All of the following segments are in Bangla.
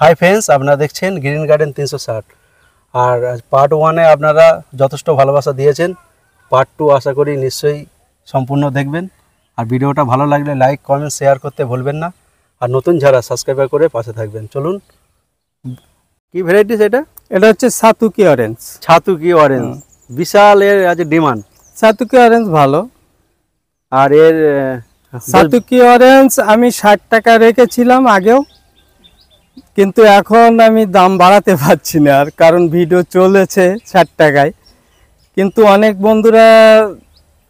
হাই ফ্রেন্ডস, আপনারা দেখছেন গ্রিন গার্ডেন 360। আর পার্ট 1-এ আপনারা যথেষ্ট ভালোবাসা দিয়েছেন। পার্ট 2 আশা করি নিশ্চয়ই সম্পূর্ণ দেখবেন। আর ভিডিওটা ভালো লাগলে লাইক কমেন্ট শেয়ার করতে ভুলবেন না। আর নতুন যারা সাবস্ক্রাইব করে পাশে থাকবেন। চলুন, কি ভ্যারাইটিস এটা? এটা হচ্ছে সাতুকি অরেঞ্জ। ছাতুকি অরেঞ্জ, বিশাল এর আছে ডিমান্ড। সাতুকি অরেঞ্জ ভালো। আর এর সাতুকি অরেঞ্জ আমি 60 টাকা রেখেছিলাম আগেও, কিন্তু এখন আমি দাম বাড়াতে পারছি না, আর কারণ ভিডিও চলেছে 60 টাকায়। কিন্তু অনেক বন্ধুরা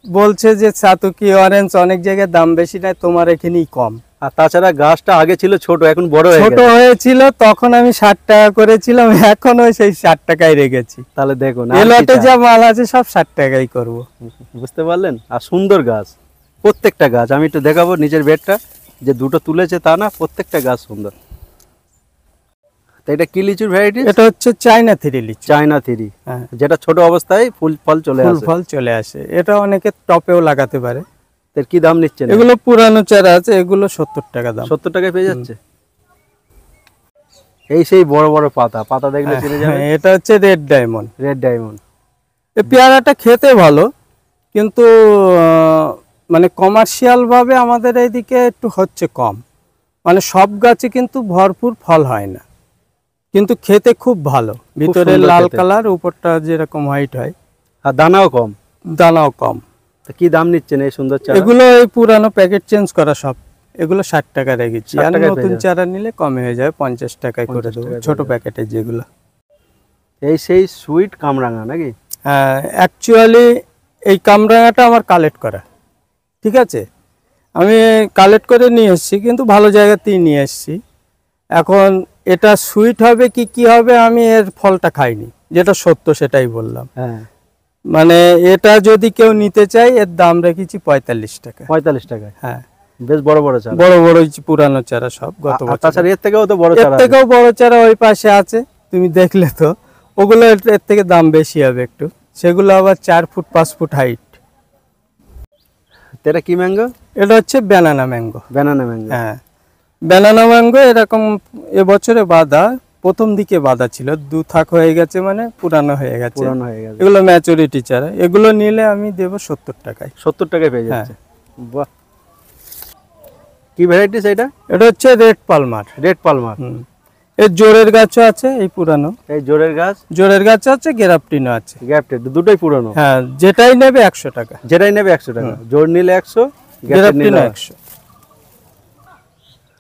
বলছে যে সাতুকি অরেঞ্জ অনেক জায়গায় দাম বেশি নেয়, তোমার এখানেই কম। আর তাছাড়া গাছটা আগে ছিল ছোট, এখন বড় হয়ে গেছে। ছোট হয়েছিল তখন আমি 60 টাকা করেছিলাম, এখনো সেই 60 টাকায় রেখেছি। তাহলে দেখুন এলটে যা মাল আছে সব 60 টাকাই করব। বুঝতে পারলেন? আর সুন্দর গাছ, প্রত্যেকটা গাছ আমি একটু দেখাবো। নিচের বেডটা যে দুটো তুলেছে তা না, প্রত্যেকটা গাছ সুন্দর। তো এটা কি লিচুর ভ্যারাইটি? এটা হচ্ছে চায়না থ্রি লিচু। চায়না থ্রি, হ্যাঁ, যেটা ছোট অবস্থায় ফুল ফল চলে আসে। ফল চলে আসে। এটা অনেকে টপেও লাগাতে পারে। এর কি দাম নিচ্ছেন? এগুলো পুরানো চারা আছে, এগুলো 70 টাকা দাম। 70 টাকায় পেয়ে যাচ্ছে। এই সেই বড় বড় পাতা, পাতা দেখলে চিনে যাবে। এটা হচ্ছে রেড ডায়মন্ড। Red diamond. এই পেয়ারাটা খেতে ভালো, কিন্তু মানে কমার্শিয়াল ভাবে আমাদের এইদিকে একটু হচ্ছে কম। মানে সব গাছে কিন্তু ভরপুর ফল হয় না, কিন্তু খেতে খুব ভালো। ভিতরে লাল কালার, উপরটা যেরকম হোয়াইট হয়। আর দানাও কম। দানাও কম। তো কি দাম নিচ্ছেন এই সুন্দর চারা? এগুলো এই পুরানো প্যাকেট চেঞ্জ করা সব, এগুলো 60 টাকা রেখেছি। আর নতুন চারা নিলে কমে হয়ে যাবে, 50 টাকায় করে দেবো ছোট প্যাকেটে যেগুলো। এই সেই সুইট কামরাঙা নাকি? হ্যাঁ, অ্যাকচুয়ালি এই কামরাঙাটা আমার কালেক্ট করা, ঠিক আছে। আমি কালেক্ট করে নিয়ে এসেছি, কিন্তু ভালো জায়গাতেই নিয়ে এসেছি। এখন এটা সুইট হবে কি হবে আমি এর ফলটা খাইনি, যেটা সত্য সেটাই বললাম। হ্যাঁ, মানে এটা যদি কেউ নিতে চায় এর দাম রেখেছি 45 টাকা। 45 টাকায়? হ্যাঁ, বেশ বড় বড় চারা। বড় বড় পুরানো চারা সব গত বছর। তাছাড়া এর থেকেও তো বড় চারা, এর থেকেও বড় চারা ওই পাশে আছে, তুমি দেখলে তো। ওগুলো এর থেকে দাম বেশি হবে একটু, সেগুলো আবার 4 ফুট 5 ফুট হাইট। এটা কি ম্যাঙ্গো? এটা হচ্ছে ব্যানানা ম্যাঙ্গো। ব্যানানা ম্যাঙ্গো, হ্যাঁ, ব্যানানা ম্যাঙ্গো এরকম এবছরে বাঁধা, প্রথম দিকে বাঁধা ছিল, 2 থাক হয়ে গেছে, মানে পুরানো হয়ে গেছে। এগুলো ম্যাচুরিটি চারা, এগুলো নিলে আমি দেব 70 টাকায়। 70 টাকায় পেয়ে যাচ্ছে। বাহ, কি ভ্যারাইটিস এটা? এটা হচ্ছে রেড পালমার। Red Palmer. এর জোরের গাছও আছে, এই পুরানো। এই জোরের গাছ আছে, গ্রাফটিনও আছে। গ্রাফটেড, দুটোই পুরানো। হ্যাঁ, যেটাই নেবে 100 টাকা। যেটাই নেবে 100 টাকা। জোর নিলে 100, গ্রাফটিন 100।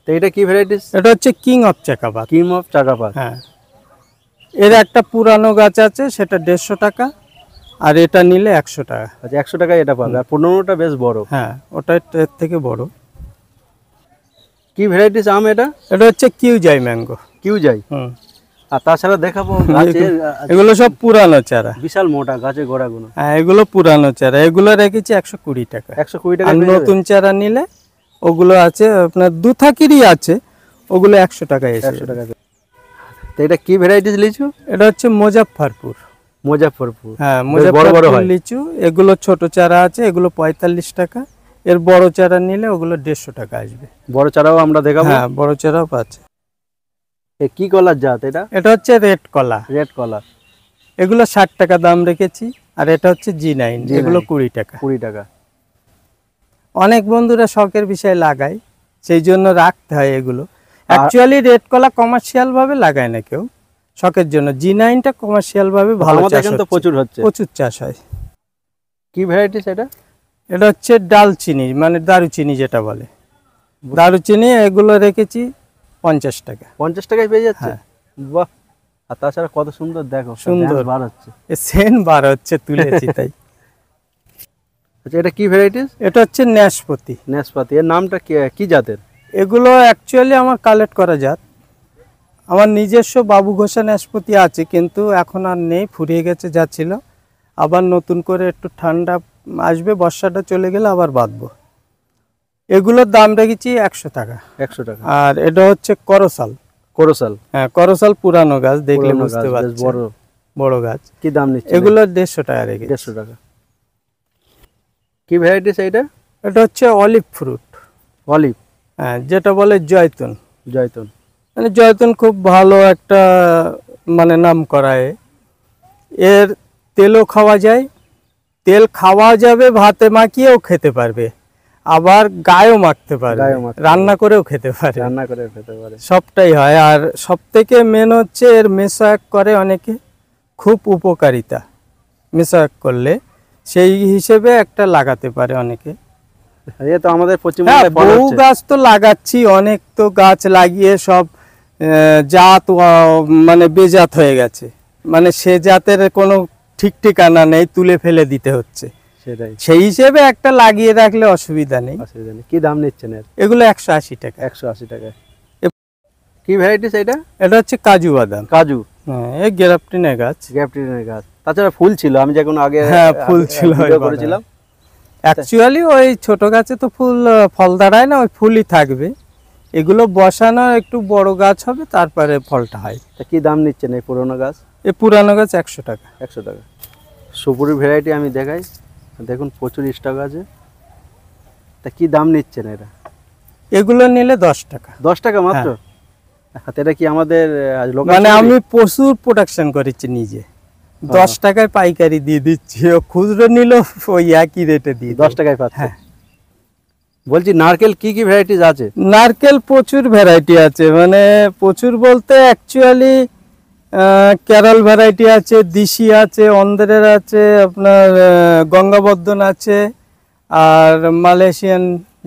তো এটা কি ভ্যারাইটিস? এটা হচ্ছে কিং অফ চাকাপাত। কিং অফ চাকাপাত। হ্যাঁ, এর একটা পুরানো গাছ আছে, সেটা 150 টাকা, আর এটা নিলে 100 টাকা। আচ্ছা, 100 টাকায় এটা পাবে। আর পুরানোটা বেশ বড়। হ্যাঁ, ওটা এর থেকে বড়। কি ভ্যারাইটিস আম এটা? এটা হচ্ছে কিউজাই ম্যাঙ্গো। কিউজাই। আর তাছাড়া দেখাবো গাছের, এগুলো সব পুরানো চারা, বিশাল মোটা গাছের গোড়াগুলো। হ্যাঁ, এগুলো পুরানো চারা। এগুলো রেখেছি 120 টাকা। 120 টাকা। আর নতুন চারা নিলে ওগুলো আছে আপনার 2 থাকেরই আছে, ওগুলো 100 টাকায় এসে 100 টাকা। তো এটা কি ভ্যারাইটিস লিচু? এটা হচ্ছে মুজাফফরপুর। মুজাফফরপুর। হ্যাঁ, মুজাফফরপুর লিচু। এগুলো ছোট চারা আছে, এগুলো 45 টাকা। এর বড় চারা নিলে ওগুলো 150 টাকা আসবে। বড় চারাও আমরা দেখাবো। হ্যাঁ, বড় চারাও পাচ্ছে। কি কলার জাত এটা? এটা হচ্ছে রেড কলা। রেড কলার। এগুলো 60 টাকা দাম রেখেছি। আর এটা হচ্ছে G9, এগুলো 20 টাকা। 20 টাকা। অনেক বন্ধুরা শখের বিষয় লাগায়, সেই জন্য রাখতে হয় এগুলো। অ্যাকচুয়ালি রেড কলা কমার্শিয়াল ভাবে লাগায় না কেউ, শখের জন্য। G9টা কমার্শিয়াল ভাবে ভালো চাষ হচ্ছে, প্রচুর চাষ হয়। কি ভ্যারাইটিস এটা? এটা হচ্ছে ডালচিনি, মানে দারুচিনি যেটা বলে, দারুচিনি। এগুলো রেখেছি 50 টাকা। 50 টাকায় পেয়ে যাচ্ছে? বাহ। আর তাছাড়া কত সুন্দর, দেখো সুন্দর বার হচ্ছে, সেন বার হচ্ছে, তুলেছি তাই। আচ্ছা, এটা কি ভ্যারাইটিস? এটা হচ্ছে নাশপাতি। নাশপাতি। এর নামটা কি জাতের? এগুলো অ্যাকচুয়ালি আমার কালেক্ট করা জাত। আমার নিজস্ব বাবু ঘোষা নাশপাতি আছে, কিন্তু এখন আর নেই, ফুরিয়ে গেছে যা ছিল। আবার নতুন করে একটু ঠান্ডা আসবে, বর্ষাটা চলে গেলে আবার বাঁধবো। এগুলোর দাম রেখেছি 100 টাকা। 100 টাকা। আর এটা হচ্ছে করসাল। হ্যাঁ, করসাল পুরানো গাছ, দেখলে বুঝতে পারছেন, বড় গাছ। কি দাম নিচ্ছে? এগুলো 150 টাকা রেখেছি। 150 টাকা। কি ভ্যারাইটিস এটা? এটা হচ্ছে অলিভ ফ্রুট। অলিভ, হ্যাঁ, যেটা বলে জয়তুন। মানে জয়তুন খুব ভালো একটা মানে নাম করায়। এর তেলও খাওয়া যায়, তেল খাওয়া যাবে, ভাতে মাখিয়েও খেতে পারবে, আবার গায়েও মাখতে পারবে, গায়েও মাখতে রান্না করেও খেতে পারে, রান্না করে খেতে পারে। সবটাই হয়। আর সব থেকে মেন হচ্ছে এর মেশাক করে অনেকে, খুব উপকারিতা মেশাক করলে, সেই হিসেবে একটা লাগাতে পারে অনেকে। এ তো আমাদের হ্যাঁ, পশ্চিমবঙ্গে ফল বহু হচ্ছে। গাছ তো লাগাচ্ছি, অনেক তো গাছ লাগিয়ে সব জাত মানে বেজাত হয়ে গেছে, মানে সে জাতের কোনো ঠিক ঠিকানা নেই, তুলে ফেলে দিতে হচ্ছে। সেটাই, সেই হিসেবে একটা লাগিয়ে রাখলে অসুবিধা নেই। অসুবিধা নেই। কি দাম নিচ্ছেন এর? এগুলো 180 টাকা। 180 টাকায়। কি ভ্যারাইটিস এটা? এটা হচ্ছে কাজু বাদাম। কাজু, হ্যাঁ, এই গ্রাফটিনের গাছ। গ্যাপটিনের গাছ। তাছাড়া ফুল ছিল, আমি যখন আগে হ্যাঁ, ফুল ছিল ওই ভিডিও বাগানে। করেছিলাম। অ্যাকচুয়ালি ওই ছোট গাছে তো ফুল ফল দাঁড়ায় না, ওই ফুলই থাকবে। এগুলো বসানো একটু বড় গাছ হবে, তারপরে ফলটা হয়। তা কি দাম নিচ্ছেন এই পুরোনো গাছ? এই পুরানো গাছ 100 টাকা। 100 টাকা। সুপুরি ভ্যারাইটি আমি দেখাই, দেখুন প্রচুর স্টক আছে। তা কি দাম নিচ্ছেন এটা? এগুলো নিলে 10 টাকা। 10 টাকা মাত্র? হাতে এটা কি আমাদের লোকাল? মানে আমি প্রচুর প্রোডাকশন করেছি নিজে, 10 টাকায় পাইকারি দিয়ে দিচ্ছি। ও খুচরো নিল ওই একই রেটে দিয়ে 10 টাকায় পাচ্ছে। হ্যাঁ। বলছি নারকেল কি কি ভ্যারাইটিস আছে? নারকেল প্রচুর ভ্যারাইটি আছে, মানে প্রচুর বলতে অ্যাকচুয়ালি কেরল ভ্যারাইটি আছে, দিশি আছে, অন্ধ্রের আছে, আপনার গঙ্গাবর্ধন আছে, আর মালয়েশিয়ান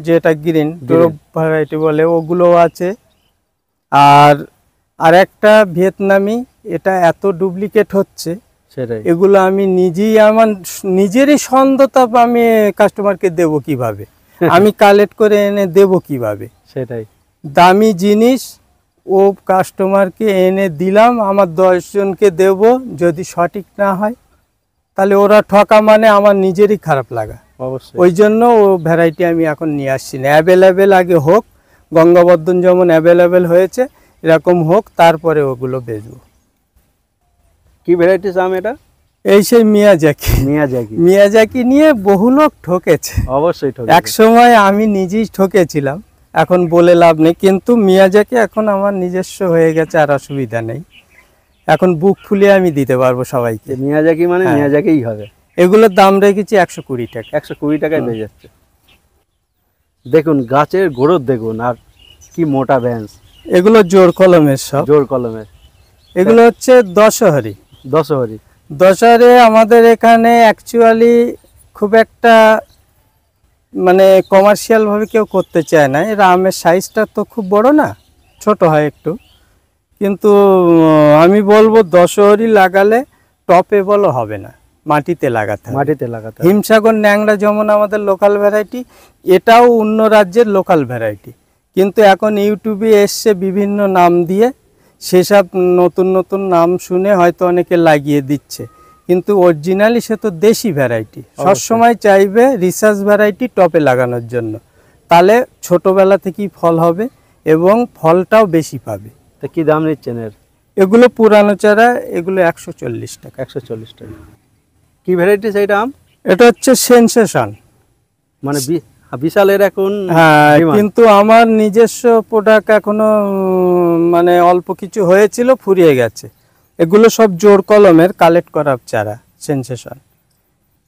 যেটা গ্রিন ডোরব ভ্যারাইটি বলে ওগুলো আছে। আর আরেকটা ভিয়েতনামি, এটা এত ডুপ্লিকেট হচ্ছে, সেটাই, এগুলো আমি নিজেই আমার নিজেরই সন্দেহতা, আমি কাস্টমারকে দেবো কিভাবে, আমি কালেক্ট করে এনে দেবো কিভাবে। সেটাই। দামি জিনিস ও কাস্টমারকে এনে দিলাম, আমার 10 জনকে দেব, যদি সঠিক না হয় তাহলে ওরা ঠকা, মানে আমার নিজেরই খারাপ লাগা। অবশ্যই। ওই জন্য ও ভ্যারাইটি আমি এখন নিয়ে আসছি না, অ্যাভেলেবেল আগে হোক, গঙ্গাবর্ধন যেমন অ্যাভেলেবেল হয়েছে এরকম হোক, তারপরে ওগুলো বেচবো। কি ভ্যারাইটিস আম এটা? এই সেই মিয়াজাকি। মিয়াজাকি। মিয়াজাকি নিয়ে বহু লোক ঠকেছে, অবশ্যই ঠকে। এক সময় আমি নিজেই ঠকেছিলাম, এখন বলে লাভ নেই। কিন্তু মিয়াজাকি এখন আমার নিজস্ব হয়ে গেছে, আর অসুবিধা নেই, এখন বুক ফুলিয়ে আমি দিতে পারবো সবাইকে। মিয়াজাকি মানে হ্যাঁ। মিয়াজাকিই হবে। এগুলোর দাম রেখেছি 120 টাকা। 120 টাকায় পেয়ে যাচ্ছে। দেখুন গাছের গ্রোথ দেখুন, আর কি মোটা ব্যাঞ্চ, এগুলো জোর কলমের সব। জোর কলমের। এগুলো হচ্ছে দশহরি। দশহরি। দশহরে আমাদের এখানে অ্যাকচুয়ালি খুব একটা মানে কমার্শিয়াল ভাবে কেউ করতে চায় না। এর আমের সাইজটা তো খুব বড় না, ছোট হয় একটু, কিন্তু আমি বলবো দশহরি লাগালে টপে বলো হবে না, মাটিতে লাগাতে হবে। মাটিতে লাগাতে হবে। হিমসাগর ন্যাংরা যেমন আমাদের লোকাল ভ্যারাইটি, এটাও অন্য রাজ্যের লোকাল ভ্যারাইটি, কিন্তু এখন ইউটিউবে এসছে বিভিন্ন নাম দিয়ে, সেসব নতুন নতুন নাম শুনে হয়তো অনেকে লাগিয়ে দিচ্ছে, কিন্তু অরিজিনালি সে তো দেশি ভ্যারাইটি। সবসময় চাইবে রিসার্চ ভ্যারাইটি টপে লাগানোর জন্য, তাহলে ছোটবেলা থেকেই ফল হবে এবং ফলটাও বেশি পাবে। তা কি দাম নিচ্ছেন এর? এগুলো পুরানো চারা, এগুলো 140 টাকা। 140 টাকা। কি ভ্যারাইটিস এটা আম? এটা হচ্ছে সেনসেশন, মানে বিশাল এর এখন হ্যাঁ, demand। কিন্তু আমার নিজস্ব প্রোডাক্ট এখনো মানে অল্প কিছু হয়েছিল, ফুরিয়ে গেছে। এগুলো সব জোর কলমের কালেক্ট করা চারা সেনসেশন,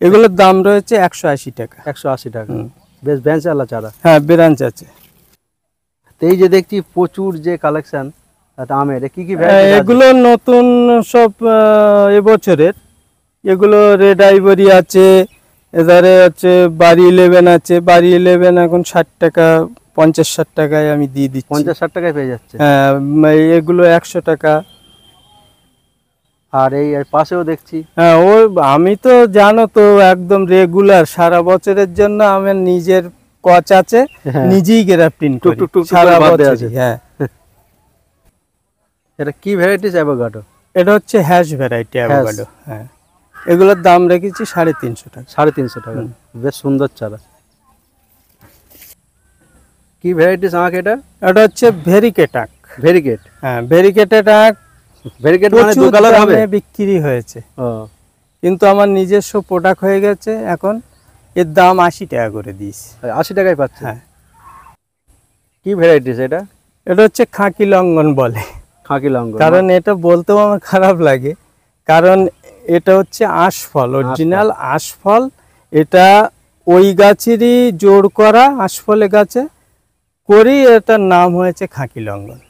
এগুলোর দাম রয়েছে 180 টাকা। 180 টাকা। বেশ বেঞ্চালা চারা। হ্যাঁ, ব্রাঞ্চ আছে। তো এই যে দেখছি প্রচুর যে কালেকশন আমের, কি কি ভ্যারাইটি? এগুলো নতুন সব এবছরের। এগুলো রেড আইভরি আছে, এধারে হচ্ছে বাড়ি 11 আছে। বাড়ি 11 এখন 60 টাকা, 50-60 টাকায় আমি দিয়ে দিচ্ছি। 50-60 টাকায় পেয়ে যাচ্ছে। হ্যাঁ, এগুলো 100 টাকা। আর এই পাশেও দেখছি। হ্যাঁ, ও আমি তো জানো তো একদম রেগুলার সারা বছরের জন্য আমার নিজের কচ আছে, হ্যাঁ। নিজেই গ্রাফটিং করি টুক টুক সারা করে বাঁধে বছর। আছে। হ্যাঁ, এটা কি ভ্যারাইটিস অ্যাভোকাডো? এটা হচ্ছে হ্যাশ ভ্যারাইটি অ্যাভোকাডো। হ্যাঁ, এগুলোর দাম রেখেছি 350 টাকা। 350 টাকা। বেশ সুন্দর চারা। কি ভ্যারাইটিস আমাকে এটা? এটা হচ্ছে ভেরিকেটাক। ভেরিকেট। হ্যাঁ, ভেরিকেটাক ভেরিকেট মানে দু কালার হবে? বিক্রি হয়েছে, ও, কিন্তু আমার নিজস্ব প্রোডাক্ট হয়ে গেছে, এখন এর দাম 80 টাকা করে দিয়েছি। 80 টাকায় পাচ্ছে। হ্যাঁ, কি ভ্যারাইটিস এটা? এটা হচ্ছে খাকি লঙ্ঘন বলে, খাকি লঙ্ঘন, কারণ এটা বলতেও আমার খারাপ লাগে, কারণ এটা হচ্ছে আঁশফল, অরিজিনাল আঁশফল। এটা ওই গাছেরই জোর করা আঁশফলে গাছে করি, এটার নাম হয়েছে খাকি লঙ্ঘন।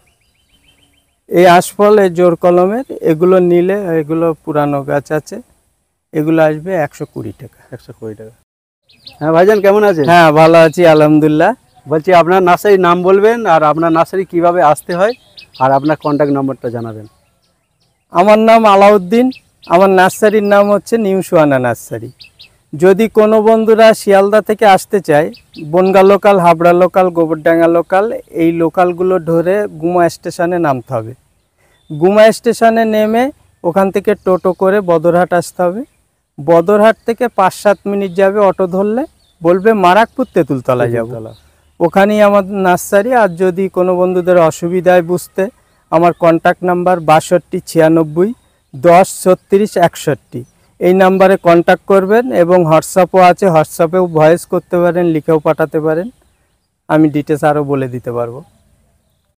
এই আঁশফল এই জোর কলমের, এগুলো নিলে, এগুলো পুরানো গাছ আছে, এগুলো আসবে 120 টাকা। 120 টাকা। হ্যাঁ ভাইজান, কেমন আছেন? হ্যাঁ, ভালো আছি আলহামদুলিল্লাহ। বলছি আপনার নার্সারির নাম বলবেন, আর আপনার নার্সারি কিভাবে আসতে হয়, আর আপনার কন্ট্যাক্ট নম্বরটা জানাবেন। আমার নাম আলাউদ্দিন, আমার নার্সারির নাম হচ্ছে নিউ সুহানা নার্সারি। যদি কোনো বন্ধুরা শিয়ালদা থেকে আসতে চায়, Bongaon local, Habra local, Gobardanga local, এই লোকালগুলো ধরে গুমা স্টেশনে নামতে হবে। গুমা স্টেশনে নেমে ওখান থেকে টোটো করে বদরহাট আসতে হবে। বদরহাট থেকে 5-7 মিনিট যাবে অটো ধরলে, বলবে মারাকপুর তেঁতুলতলা যাব, ওখানেই আমার নার্সারি। আর যদি কোনো বন্ধুদের অসুবিধায় বুঝতে, আমার কন্ট্যাক্ট নাম্বার 62 96 10 36 61, এই নাম্বারে কন্ট্যাক্ট করবেন। এবং হোয়াটসঅ্যাপও আছে, হোয়াটসঅ্যাপেও ভয়েস করতে পারেন, লিখেও পাঠাতে পারেন, আমি ডিটেলস আরও বলে দিতে পারবো।